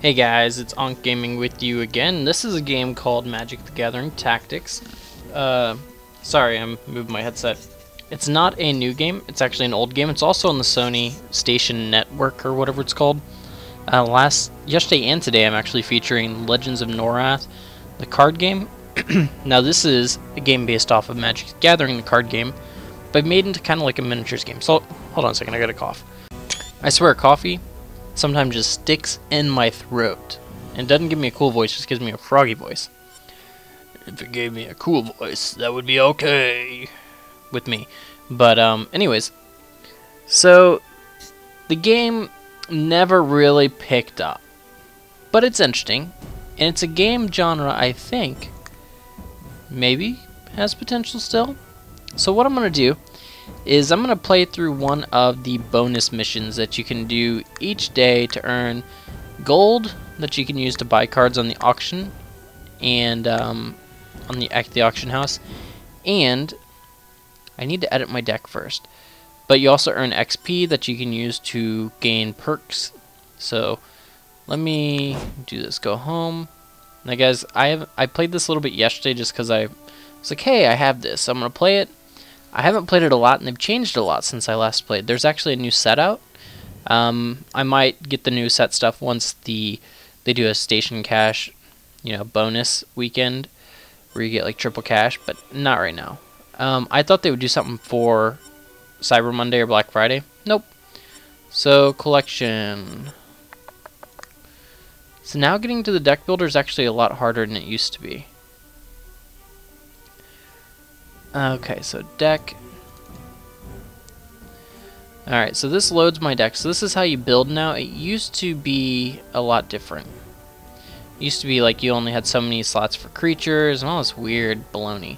Hey guys, it's Ankhgaming with you again. This is a game called Magic the Gathering Tactics. Sorry, I'm moving my headset. It's not a new game, it's actually an old game. It's also on the Sony Station Network or whatever it's called. Yesterday and today I'm actually featuring Legends of Norath, the card game. Now this is a game based off of Magic the Gathering, the card game, but made into kind of like a miniatures game. So, hold on a second, I got a cough. I swear coffee sometimes just sticks in my throat. And it doesn't give me a cool voice, it just gives me a froggy voice. If it gave me a cool voice, that would be okay with me. But anyways, so the game never really picked up. But it's interesting, and it's a game genre I think maybe has potential still. So what I'm going to do is I'm going to play through one of the bonus missions that you can do each day to earn gold that you can use to buy cards on the auction and on the auction house. And I need to edit my deck first. But you also earn XP that you can use to gain perks. So let me do this. Go home. Now guys, I played this a little bit yesterday just because I was like, hey, I have this, so I'm going to play it. I haven't played it a lot, and they've changed a lot since I last played. There's actually a new set out. I might get the new set stuff once they do a station cash, bonus weekend where you get like triple cash, but not right now. I thought they would do something for Cyber Monday or Black Friday. Nope. So collection. So now getting to the deck builder is actually a lot harder than it used to be. Okay, so deck. Alright, so this loads my deck. So this is how you build now. It used to be a lot different. It used to be like you only had so many slots for creatures and all this weird baloney.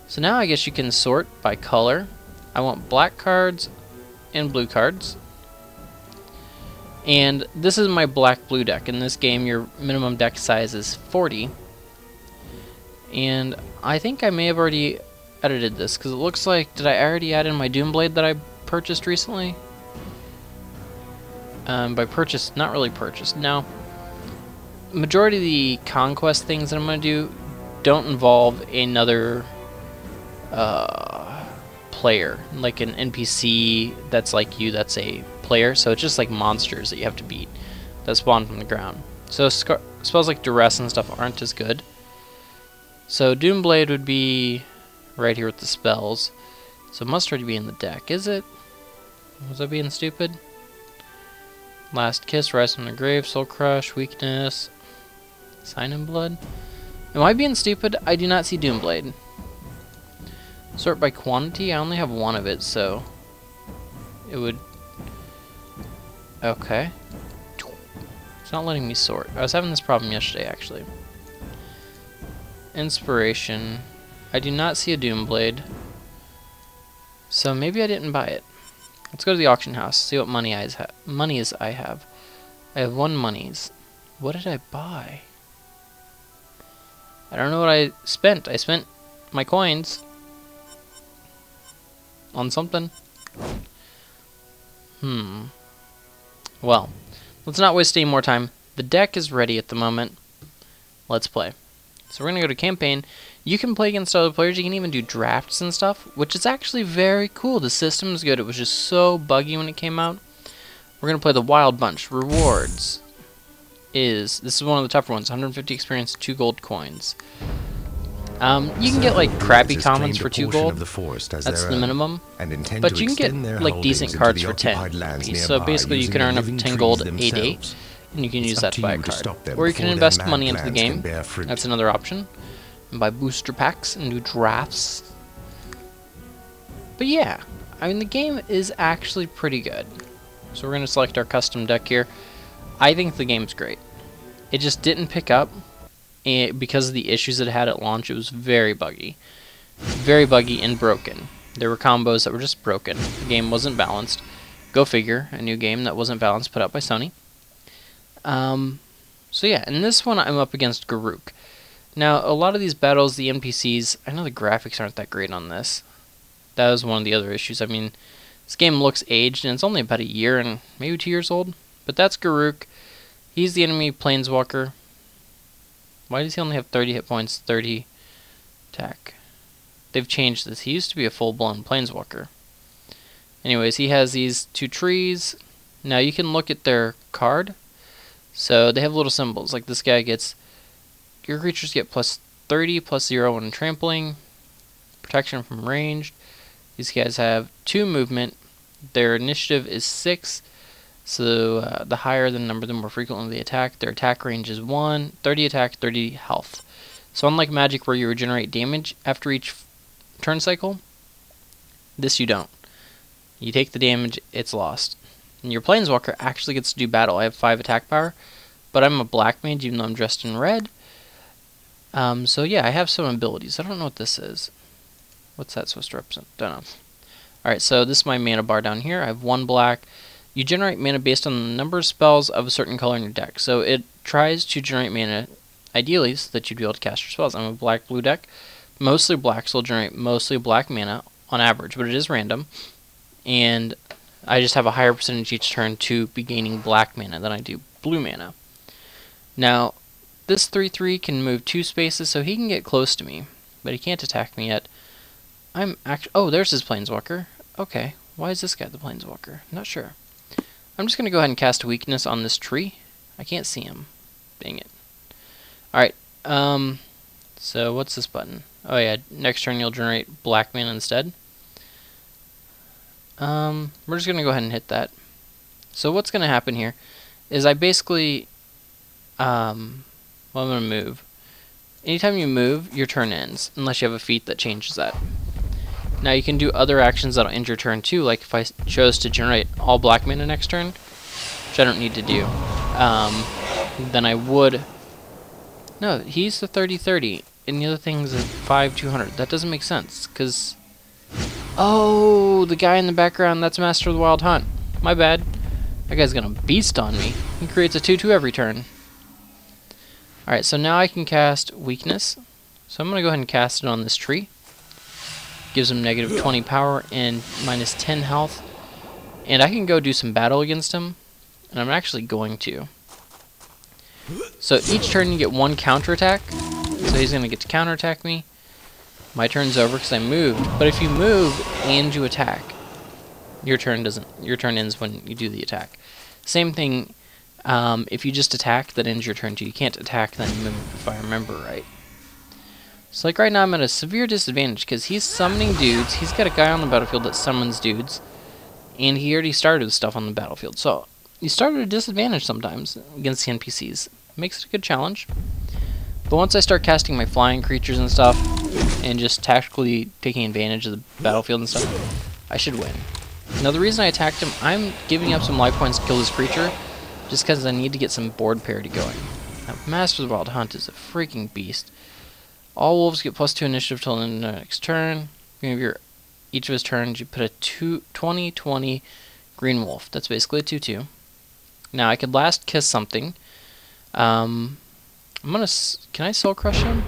So now I guess you can sort by color. I want black cards and blue cards. And this is my black-blue deck. In this game, your minimum deck size is 40. And I think I may have already edited this, because it looks like, did I already add in my Doomblade that I purchased recently? By purchased, not really purchased. Now, majority of the conquest things that I'm going to do don't involve another player, like an NPC that's like you, that's a player. So it's just like monsters that you have to beat that spawn from the ground. So spells like Duress and stuff aren't as good. So Doomblade would be right here with the spells. So it must already be in the deck, is it? Was I being stupid? Last Kiss, Rise from the Grave, Soul Crush, Weakness, Sign in Blood. Am I being stupid? I do not see Doomblade. Sort by quantity? I only have one of it, so it would... Okay. It's not letting me sort. I was having this problem yesterday, actually. Inspiration. I do not see a Doomblade. So maybe I didn't buy it. Let's go to the auction house, see what monies I have. I have 1 monies. What did I buy? I don't know what I spent. I spent my coins on something. Well, let's not waste any more time. The deck is ready at the moment. Let's play. So we're going to go to campaign. You can play against other players. You can even do drafts and stuff, which is actually very cool. The system is good. It was just so buggy when it came out. We're going to play the Wild Bunch. Rewards this is one of the tougher ones. 150 experience, 2 gold coins. You can get like crappy commons for 2 gold. That's the minimum. But you can get like decent cards for 10 apiece. So basically you can earn up to 10 gold 8/8. And you can use that to buy a card. Or you can invest money into the game. That's another option. And buy booster packs and do drafts. But yeah, I mean the game is actually pretty good. So we're going to select our custom deck here. I think the game's great. It just didn't pick up because of the issues it had at launch. It was very buggy. Very buggy and broken. There were combos that were just broken. The game wasn't balanced. Go figure, a new game that wasn't balanced put out by Sony. So yeah, in this one I'm up against Garruk. Now, a lot of these battles, the NPCs, I know the graphics aren't that great on this. That was one of the other issues. I mean, this game looks aged, and it's only about a year and maybe 2 years old. But that's Garruk. He's the enemy planeswalker. Why does he only have 30 hit points, 30 attack? They've changed this. He used to be a full-blown planeswalker. Anyways, he has these 2 trees. Now you can look at their card. So they have little symbols. Like this guy gets, your creatures get plus 30, plus 0 when trampling. Protection from ranged. These guys have 2 movement. Their initiative is 6. So the higher the number, the more frequently they attack. Their attack range is 1. 30 attack, 30 health. So unlike Magic where you regenerate damage after each turn cycle, this you don't. You take the damage, it's lost. And your Planeswalker actually gets to do battle. I have 5 attack power, but I'm a black mage even though I'm dressed in red. So yeah, I have some abilities. I don't know what this is. What's that supposed to represent? Don't know. Alright, so this is my mana bar down here. I have 1 black. You generate mana based on the number of spells of a certain color in your deck. So it tries to generate mana, ideally, so that you'd be able to cast your spells. I'm a black-blue deck. Mostly black, so it'll generate mostly black mana on average, but it is random. And I just have a higher percentage each turn to be gaining black mana than I do blue mana. Now, this 3/3 can move 2 spaces, so he can get close to me, but he can't attack me yet. Oh, there's his Planeswalker. Okay, why is this guy the Planeswalker? Not sure. I'm just going to go ahead and cast a weakness on this tree. I can't see him. Dang it. Alright, so what's this button? Oh yeah, next turn you'll generate black mana instead. We're just going to go ahead and hit that. So what's going to happen here is I basically, well, I'm going to move. Anytime you move, your turn ends, unless you have a feat that changes that. Now you can do other actions that'll end your turn too, like if I chose to generate all black mana next turn, which I don't need to do, then I would... No, he's the 30/30, and the other thing's a 5/200. That doesn't make sense, because... Oh, the guy in the background, that's Master of the Wild Hunt. My bad. That guy's gonna beast on me. He creates a 2/2 every turn. Alright, so now I can cast Weakness. So I'm gonna go ahead and cast it on this tree. Gives him negative 20 power and minus 10 health. And I can go do some battle against him. And I'm actually going to. So each turn you get 1 counterattack. So he's going to get to counterattack me. My turn's over because I moved. But if you move and you attack, your turn ends when you do the attack. Same thing if you just attack, that ends your turn too. You can't attack then move, if I remember right. So like right now I'm at a severe disadvantage because he's summoning dudes. He's got a guy on the battlefield that summons dudes. And he already started stuff on the battlefield. So you start at a disadvantage sometimes against the NPCs. Makes it a good challenge. But once I start casting my flying creatures and stuff, and just tactically taking advantage of the battlefield and stuff, I should win. Now the reason I attacked him, I'm giving up some life points to kill this creature, just because I need to get some board parity going. Now Master of the Wild Hunt is a freaking beast. All wolves get +2 initiative till the next turn. Each of his turns, you put a 20/20 green wolf. That's basically a 2/2. Now I could last kiss something. Can I soul crush him?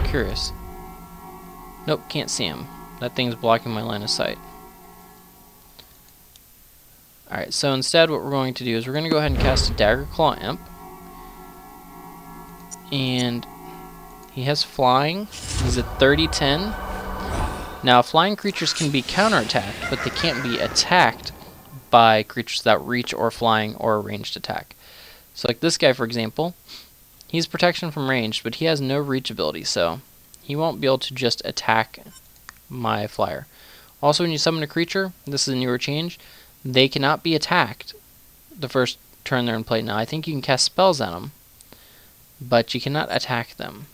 Curious. Nope, can't see him. That thing's blocking my line of sight. Alright, so instead what we're going to do is we're going to go ahead and cast a Dagger Claw Imp. And he has flying. He's at 30/10. Now flying creatures can be counterattacked, but they can't be attacked by creatures without reach or flying or a ranged attack. So like this guy for example, he's protection from ranged, but he has no reach ability, so he won't be able to just attack my flyer. Also when you summon a creature, this is a newer change, they cannot be attacked the first turn they're in play. Now I think you can cast spells on them, but you cannot attack them.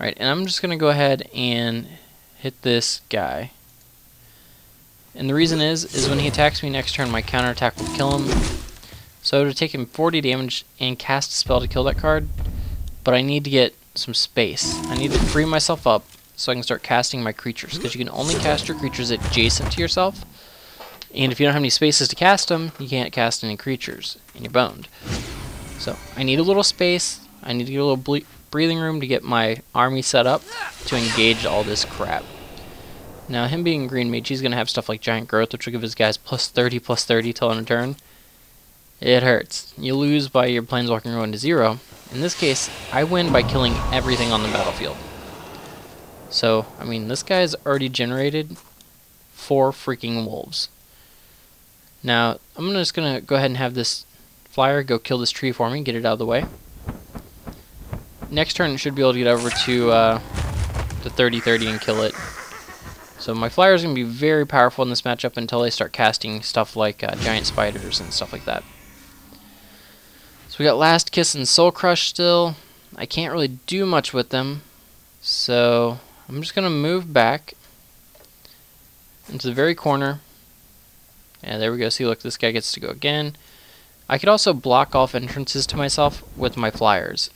Alright, and I'm just going to go ahead and hit this guy. And the reason is when he attacks me next turn, my counterattack will kill him. So to take him 40 damage and cast a spell to kill that card, but I need to get some space. I need to free myself up so I can start casting my creatures, because you can only cast your creatures adjacent to yourself. And if you don't have any spaces to cast them, you can't cast any creatures, and you're boned. So I need a little space. I need to get a little breathing room to get my army set up to engage all this crap. Now, him being green mage, he's going to have stuff like giant growth, which will give his guys +30/+30 till end of turn. It hurts. You lose by your planeswalker going to 0. In this case, I win by killing everything on the battlefield. So, I mean, this guy's already generated 4 freaking wolves. Now, I'm just going to go ahead and have this flyer go kill this tree for me, get it out of the way. Next turn, it should be able to get over to the 30/30 and kill it. So my flyer's going to be very powerful in this matchup until they start casting stuff like giant spiders and stuff like that. So we got Last Kiss and Soul Crush still. I can't really do much with them. So I'm just going to move back into the very corner. And there we go. See, look, this guy gets to go again. I could also block off entrances to myself with my flyers,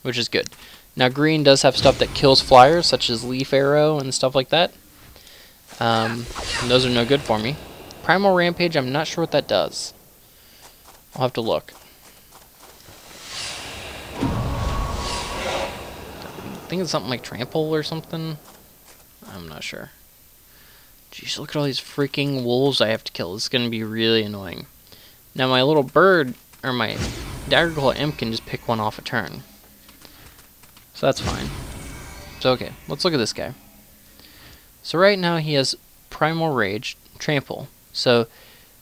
which is good. Now, green does have stuff that kills flyers, such as Leaf Arrow and stuff like that. And those are no good for me. Primal Rampage, I'm not sure what that does. I'll have to look. I think it's something like Trample or something. I'm not sure. Jeez, look at all these freaking wolves I have to kill. This is going to be really annoying. Now my little bird, or my Daggerclaw Imp, can just pick one off a turn. So that's fine. So okay, let's look at this guy. So right now he has Primal Rage, Trample. So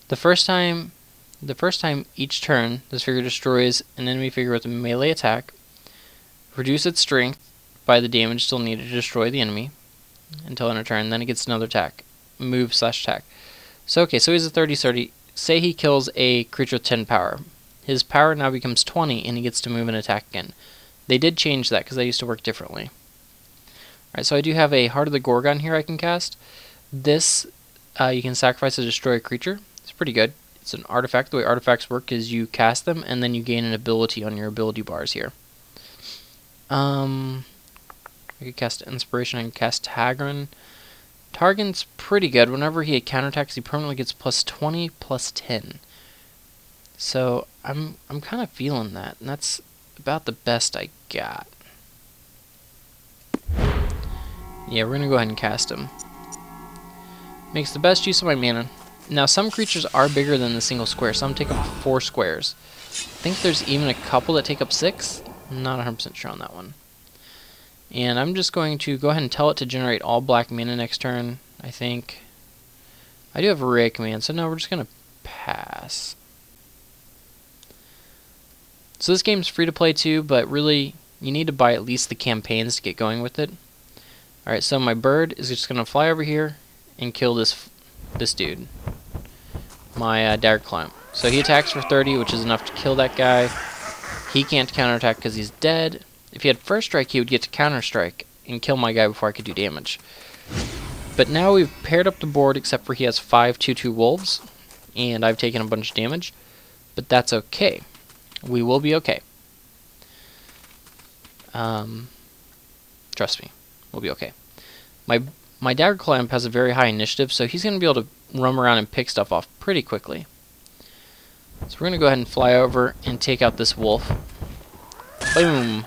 the first time each turn, this figure destroys an enemy figure with a melee attack, reduce its strength by the damage still needed to destroy the enemy until end of turn, then it gets another attack. Move/attack. So okay, so he's a 30/30. Say he kills a creature with 10 power. His power now becomes 20 and he gets to move and attack again. They did change that because they used to work differently. Alright, so I do have a Heart of the Gorgon here I can cast. This, you can sacrifice to destroy a creature. It's pretty good. It's an artifact. The way artifacts work is you cast them and then you gain an ability on your ability bars here. I could cast Inspiration, I can cast Tagrin. Targon's pretty good. Whenever he counterattacks, he permanently gets +20/+10. So I'm kind of feeling that, and that's about the best I got. Yeah, we're gonna go ahead and cast him. Makes the best use of my mana. Now some creatures are bigger than the single square. Some take up 4 squares. I think there's even a couple that take up 6. I'm not 100% sure on that one. And I'm just going to go ahead and tell it to generate all black mana next turn, I think. I do have a array command, so no, we're just going to pass. So this game's free to play too, but really, you need to buy at least the campaigns to get going with it. Alright, so my bird is just going to fly over here and kill this dude. My Daggerclaw. So he attacks for 30, which is enough to kill that guy. He can't counterattack because he's dead. If he had first strike, he would get to counter strike and kill my guy before I could do damage. But now we've paired up the board, except for he has 5 2/2 wolves, and I've taken a bunch of damage. But that's okay. We will be okay. Trust me, we'll be okay. My Daggerclaw Imp has a very high initiative, so he's going to be able to roam around and pick stuff off pretty quickly. So we're going to go ahead and fly over and take out this wolf. Boom!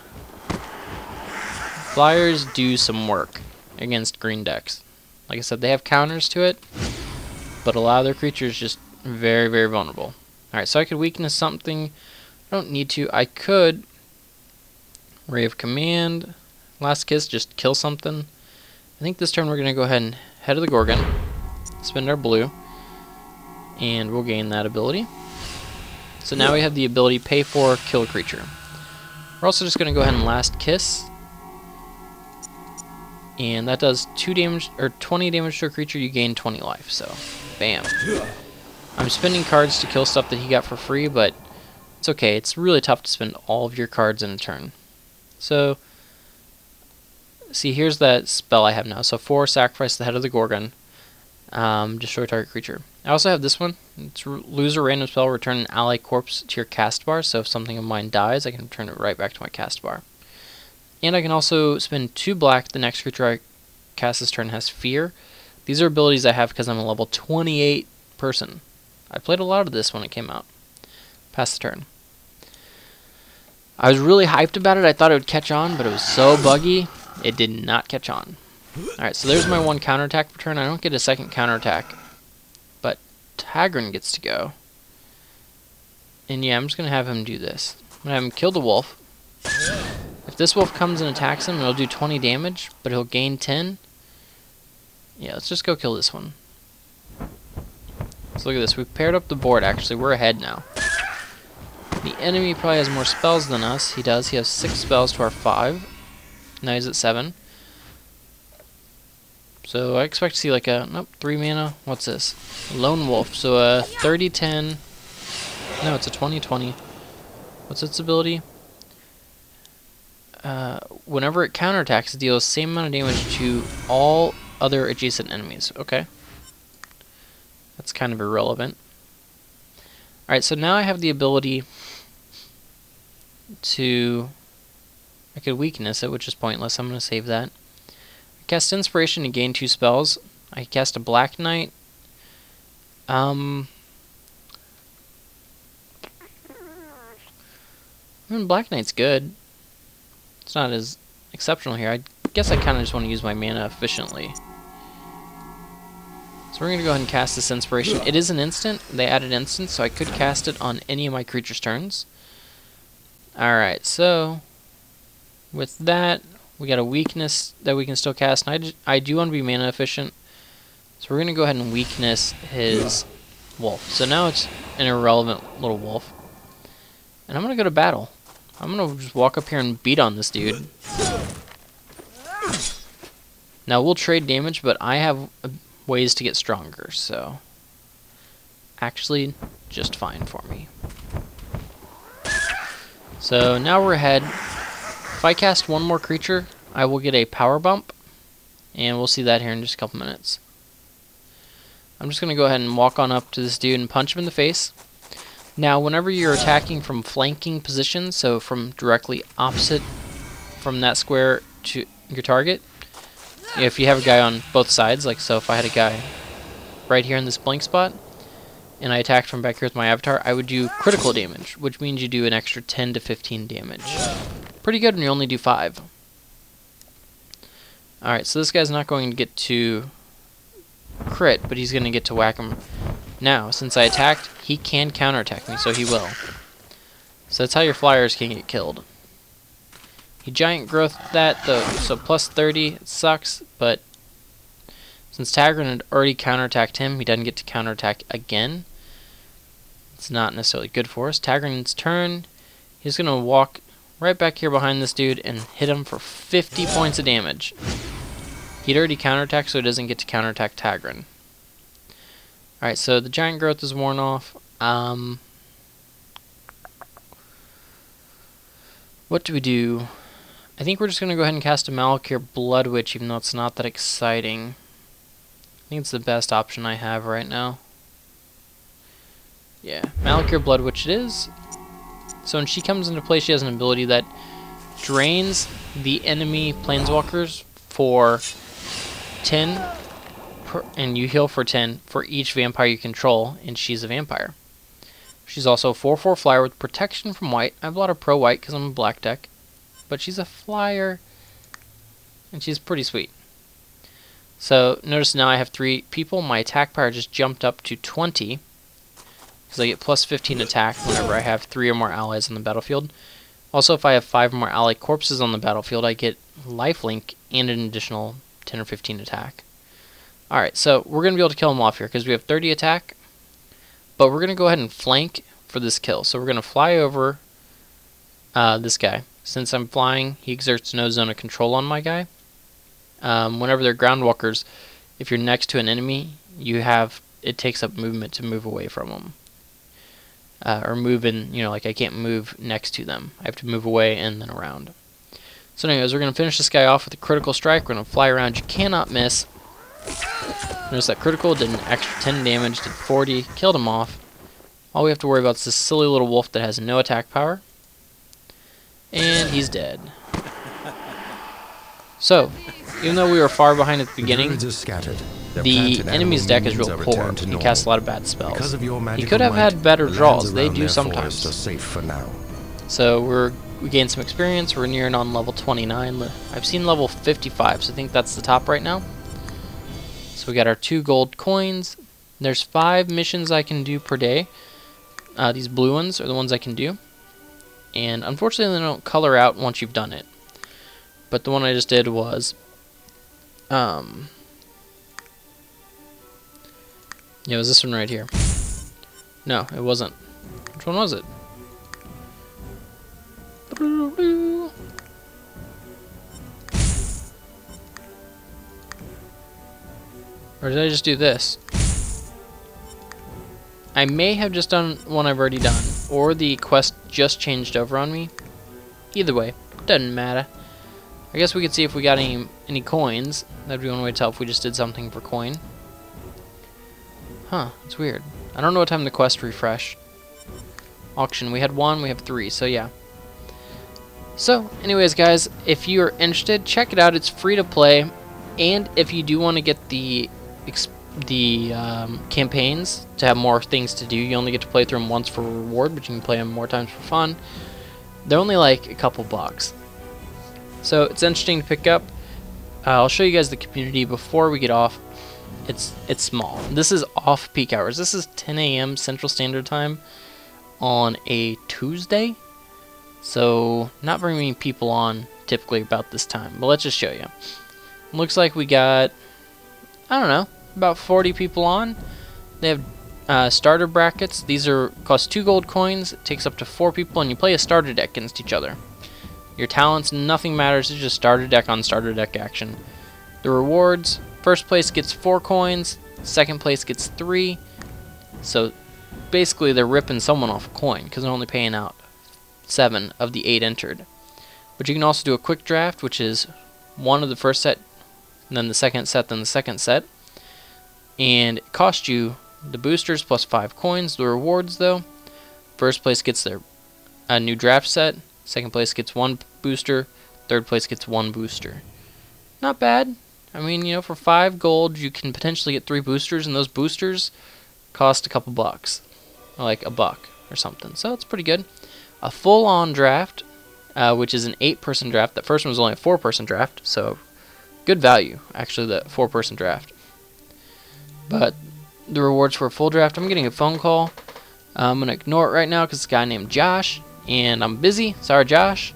Flyers do some work against green decks. Like I said, they have counters to it, but a lot of their creatures just very, very vulnerable. Alright, so I could weakness something. I don't need to. I could Ray of Command, Last Kiss, just kill something. I think this turn we're going to go ahead and Head of the Gorgon, spend our blue, and we'll gain that ability. So now we have the ability pay for, kill a creature. We're also just going to go ahead and Last Kiss. And that does 2 damage, or 20 damage to a creature, you gain 20 life, so bam. I'm spending cards to kill stuff that he got for free, but it's okay. It's really tough to spend all of your cards in a turn. So, see, here's that spell I have now. So 4, sacrifice the Head of the Gorgon, destroy target creature. I also have this one. It's lose a random spell, return an ally corpse to your cast bar, so if something of mine dies, I can return it right back to my cast bar. And I can also spend 2 black. The next creature I cast this turn has Fear. These are abilities I have because I'm a level 28 person. I played a lot of this when it came out. Pass the turn. I was really hyped about it. I thought it would catch on, but it was so buggy, it did not catch on. Alright, so there's my one counterattack return. I don't get a second counterattack, but Tagrin gets to go. And yeah, I'm just going to have him do this. I'm going to have him kill the wolf. If this wolf comes and attacks him, it'll do 20 damage, but he'll gain 10. Yeah, let's just go kill this one. So look at this. We've paired up the board, actually. We're ahead now. The enemy probably has more spells than us. He does. He has 6 spells to our 5. Now he's at 7. So I expect to see like a... Nope, 3 mana. What's this? Lone Wolf. So a 30-10... No, it's a 20-20. What's its ability? Whenever it counterattacks, it deals the same amount of damage to all other adjacent enemies. Okay. That's kind of irrelevant. Alright, so now I have the ability to... I could weakness it, which is pointless. I'm going to save that. I cast Inspiration to gain 2 spells. I cast a Black Knight. Black Knight's good. It's not as exceptional here. I guess I kind of just want to use my mana efficiently. So we're going to go ahead and cast this Inspiration. It is an instant. They added instant, so I could cast it on any of my creatures' turns. Alright, so with that, we got a weakness that we can still cast. And I do want to be mana efficient, so we're going to go ahead and weakness his wolf. So now it's an irrelevant little wolf. And I'm going to go to battle. I'm going to just walk up here and beat on this dude. Now we'll trade damage, but I have ways to get stronger, so actually just fine for me. So now we're ahead. If I cast one more creature, I will get a power bump, and we'll see that here in just a couple minutes. I'm just going to go ahead and walk on up to this dude and punch him in the face. Now, whenever you're attacking from flanking positions, so from directly opposite from that square to your target, if you have a guy on both sides, like so if I had a guy right here in this blank spot, and I attacked from back here with my avatar, I would do critical damage, which means you do an extra 10 to 15 damage. Pretty good when you only do 5. Alright, so this guy's not going to get to crit, but he's going to get to whack him. Now, since I attacked, he can counterattack me, so he will. So that's how your flyers can get killed. He giant growth that, though, so plus 30, it sucks, but since Tagrin had already counterattacked him, he doesn't get to counterattack again. It's not necessarily good for us. Tagrin's turn, he's going to walk right back here behind this dude and hit him for 50 points of damage. He'd already counterattacked, so he doesn't get to counterattack Tagrin. Alright, so the giant growth is worn off. What do we do? I think we're just going to go ahead and cast a Malakir Blood Witch, even though it's not that exciting. I think it's the best option I have right now. Yeah, Malakir Blood Witch it is. So when she comes into play, she has an ability that drains the enemy planeswalkers for 10, and you heal for 10 for each vampire you control, and she's a vampire. She's also a 4/4 flyer with protection from white. I have a lot of pro-white because I'm a black deck, but she's a flyer, and she's pretty sweet. So notice now I have 3 people. My attack power just jumped up to 20, because I get plus 15 attack whenever I have 3 or more allies on the battlefield. Also, if I have 5 or more ally corpses on the battlefield, I get lifelink and an additional 10 or 15 attack. Alright, so we're going to be able to kill him off here because we have 30 attack, but we're going to go ahead and flank for this kill. So we're going to fly over this guy. Since I'm flying, he exerts no zone of control on my guy. Whenever they're groundwalkers, if you're next to an enemy, it takes up movement to move away from them. Or move in, like I can't move next to them. I have to move away and then around. So anyways, we're going to finish this guy off with a critical strike. We're going to fly around. You cannot miss. Notice that critical did an extra 10 damage, did 40, killed him off. All we have to worry about is this silly little wolf that has no attack power. And he's dead. So, even though we were far behind at the beginning, the enemy's deck is real poor. He casts a lot of bad spells. He could have had better draws. They do sometimes. So we're we gained some experience. We're nearing on level 29. I've seen level 55, so I think that's the top right now. So we got our 2 gold coins. There's 5 missions I can do per day. These blue ones are the ones I can do. And unfortunately, they don't color out once you've done it. But the one I just did was... yeah, it was this one right here. No, it wasn't. Which one was it? Or did I just do this? I may have just done one I've already done, or the quest just changed over on me. Either way, doesn't matter. I guess we could see if we got any coins. That'd be one way to tell if we just did something for coin. Huh, it's weird. I don't know what time the quest refreshed. Auction, we had 1, we have 3, so yeah. So, anyways guys, if you're interested, check it out. It's free to play, and if you do want to get the campaigns to have more things to do, you only get to play through them once for reward, but you can play them more times for fun. They're only like a couple bucks. So it's interesting to pick up. I'll show you guys the community before we get off. It's small. This is off peak hours. This is 10 a.m. Central Standard Time on a Tuesday. So not very many people on typically about this time. But let's just show you. Looks like we got, I don't know, about 40 people on. They have starter brackets. These cost 2 gold coins. It takes up to 4 people, and you play a starter deck against each other. Your talents, nothing matters. It's just starter deck on starter deck action. The rewards: first place gets 4 coins, second place gets 3. So basically, they're ripping someone off a coin because they're only paying out 7 of the 8 entered. But you can also do a quick draft, which is 1 of the first set, and then the second set, then the second set. And it costs you the boosters plus 5 coins. The rewards, though, first place gets a new draft set, second place gets 1 booster, third place gets 1 booster. Not bad. I mean, you know, for 5 gold, you can potentially get 3 boosters, and those boosters cost a couple bucks, like $1 or something. So it's pretty good. A full-on draft, which is an 8-person draft. That first one was only a 4-person draft, so good value, actually, the 4-person draft. But the rewards for a full draft, I'm getting a phone call. I'm going to ignore it right now because it's a guy named Josh, and I'm busy. Sorry, Josh.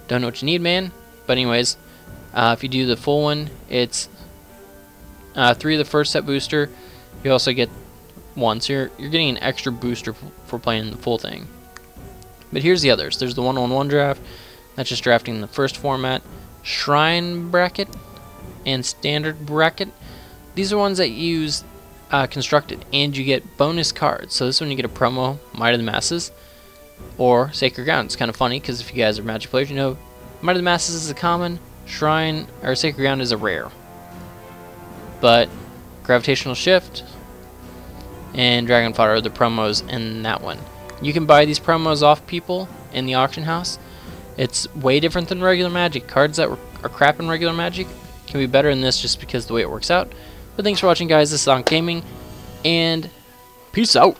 Don't know what you need, man. But anyways, if you do the full one, it's 3 of the first set booster. You also get 1, so you're getting an extra booster for playing the full thing. But here's the others. There's the 1-on-1 draft. That's just drafting the first format. Shrine bracket and standard bracket. These are ones that use constructed, and you get bonus cards. So this one you get a promo, Might of the Masses, or Sacred Ground. It's kind of funny because if you guys are Magic players, you know Might of the Masses is a common, Shrine or Sacred Ground is a rare. But Gravitational Shift and Dragon Fodder are the promos in that one. You can buy these promos off people in the auction house. It's way different than regular Magic. Cards that are crap in regular Magic can be better in this just because of the way it works out. But thanks for watching, guys. This is Ankhgaming, and peace out.